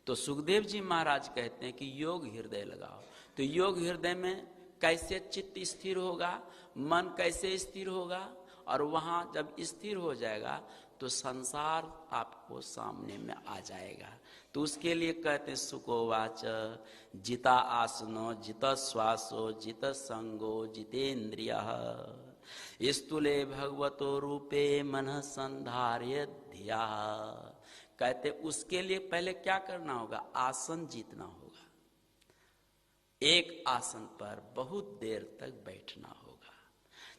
तो सुखदेव जी महाराज कहते हैं कि योग हृदय लगाओ। तो योग हृदय में कैसे चित्त स्थिर होगा, मन कैसे स्थिर होगा, और वहां जब स्थिर हो जाएगा तो संसार आपको सामने में आ जाएगा। तो उसके लिए कहते हैं सुकोवाच जिता आसनो जित श्वासो जित संगो जितेन्द्रियः स्तूले भगवतो रूपे मन संधार्य धिया। कहते उसके लिए पहले क्या करना होगा, आसन जीतना होगा। एक आसन पर बहुत देर तक बैठना होगा।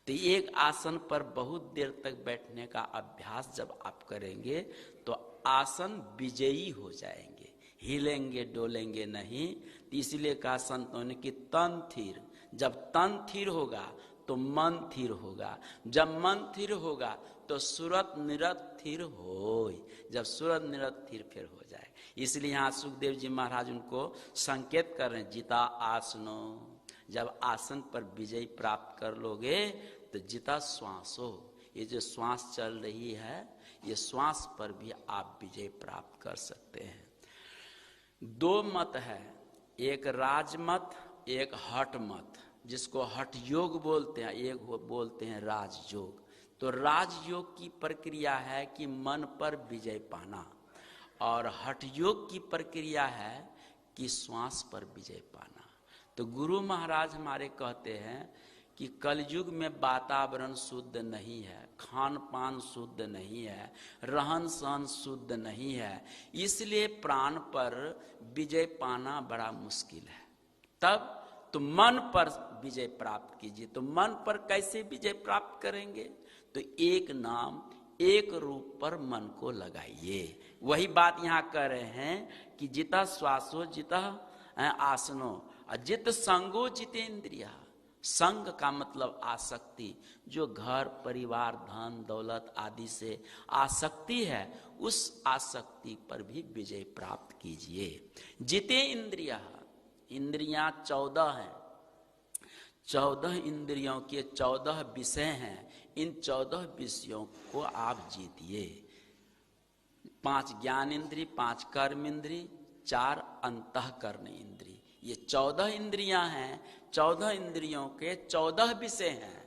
तो एक आसन पर बहुत देर तक बैठने का अभ्यास जब आप करेंगे तो आसन विजयी हो जाएंगे, हिलेंगे डोलेंगे नहीं। तो इसलिए कहा संतों ने कि तन थिर। जब तन थिर होगा तो मन थिर होगा, जब मन थिर होगा तो सूरत निरत थिर हो। जब सूरत निरत थिर फिर हो जाए, इसलिए यहाँ सुखदेव जी महाराज उनको संकेत कर रहे हैं जिता आसनो। जब आसन पर विजय प्राप्त कर लोगे तो जिता श्वासो, ये जो श्वास चल रही है ये श्वास पर भी आप विजय प्राप्त कर सकते हैं। दो मत है, एक राजमत एक हठ मत, जिसको हठ योग बोलते हैं, एक बोलते हैं राजयोग। तो राजयोग की प्रक्रिया है कि मन पर विजय पाना, और हठ योग की प्रक्रिया है कि श्वास पर विजय पाना। तो गुरु महाराज हमारे कहते हैं कि कलयुग में वातावरण शुद्ध नहीं है, खान पान शुद्ध नहीं है, रहन सहन शुद्ध नहीं है, इसलिए प्राण पर विजय पाना बड़ा मुश्किल है। तब तो मन पर विजय प्राप्त कीजिए। तो मन पर कैसे विजय प्राप्त करेंगे, तो एक नाम एक रूप पर मन को लगाइए। वही बात यहाँ कह रहे हैं कि जिता श्वासो जिता आसनो जित संगो जितेन्द्रिया। संग का मतलब आसक्ति, जो घर परिवार धन दौलत आदि से आसक्ति है, उस आसक्ति पर भी विजय प्राप्त कीजिए। जिते इंद्रिया, इंद्रियां 14 हैं, 14 इंद्रियों के 14 विषय हैं। इन 14 विषयों को आप जीतिए। 5 ज्ञान इंद्री, 5 कर्म इंद्री, 4 अंतःकरण इंद्री। ये 14 इंद्रियां हैं, 14 इंद्रियों के 14 विषय हैं।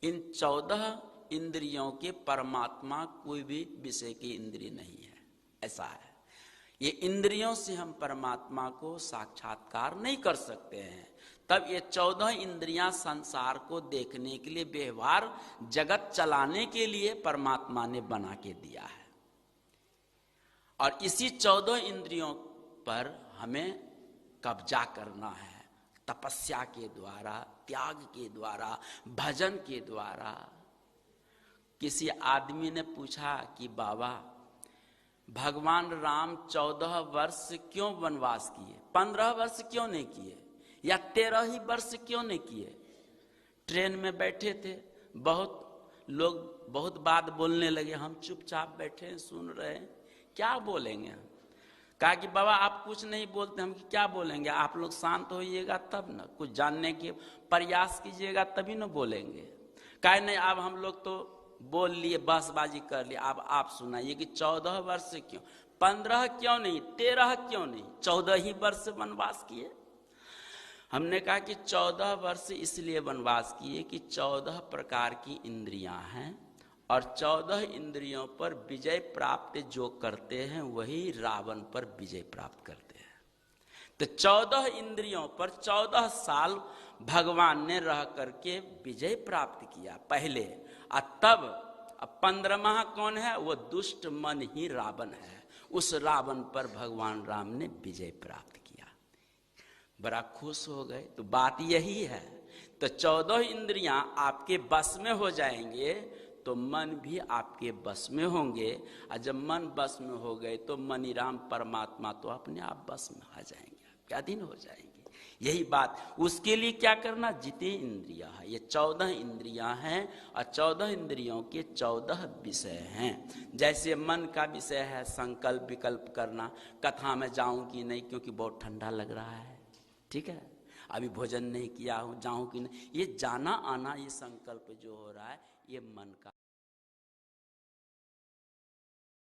इन 14 इंद्रियों के परमात्मा कोई भी विषय की इंद्रिय नहीं है, ऐसा है। ये इंद्रियों से हम परमात्मा को साक्षात्कार नहीं कर सकते हैं। तब ये 14 इंद्रियां संसार को देखने के लिए, व्यवहार जगत चलाने के लिए परमात्मा ने बना के दिया है। और इसी 14 इंद्रियों पर हमें कब्जा करना है, तपस्या के द्वारा, त्याग के द्वारा, भजन के द्वारा। किसी आदमी ने पूछा कि बाबा भगवान राम 14 वर्ष क्यों वनवास किए, 15 वर्ष क्यों नहीं किए, या 13 ही वर्ष क्यों नहीं किए? ट्रेन में बैठे थे, बहुत लोग बहुत बात बोलने लगे, हम चुपचाप बैठे हैं, सुन रहे हैं, क्या बोलेंगे हम? कहा कि बाबा आप कुछ नहीं बोलते, हम क्या बोलेंगे, आप लोग शांत होइएगा तब ना, कुछ जानने के प्रयास कीजिएगा तभी ना बोलेंगे। कहा नहीं, अब हम लोग तो बोल लिए, बहसबाजी कर लिए, अब आप सुनाइए कि 14 वर्ष क्यों, 15 क्यों नहीं, 13 क्यों नहीं, 14 ही वर्ष वनवास किए। हमने कहा कि 14 वर्ष इसलिए वनवास किए कि 14 प्रकार की इंद्रियां हैं, और 14 इंद्रियों पर विजय प्राप्त जो करते हैं वही रावण पर विजय प्राप्त करते हैं। तो 14 इंद्रियों पर 14 साल भगवान ने रह करके विजय प्राप्त किया पहले, और तब 15वां कौन है, वो दुष्ट मन ही रावण है। उस रावण पर भगवान राम ने विजय प्राप्त किया, बड़ा खुश हो गए। तो बात यही है। तो 14 इंद्रियां आपके बस में हो जाएंगे तो मन भी आपके बस में होंगे, और जब मन बस में हो गए तो मनीराम परमात्मा तो अपने आप बस में आ जाएंगे, आपके अधीन हो जाएंगे। यही बात, उसके लिए क्या करना, जिते इंद्रिया है, ये 14 इंद्रियां हैं, और 14 इंद्रियों के 14 विषय हैं। जैसे मन का विषय है संकल्प विकल्प करना, कथा में जाऊं कि नहीं क्योंकि बहुत ठंडा लग रहा है, ठीक है, अभी भोजन नहीं किया हूं, जाऊं कि नहीं, ये जाना आना, ये संकल्प जो हो रहा है, ये मन का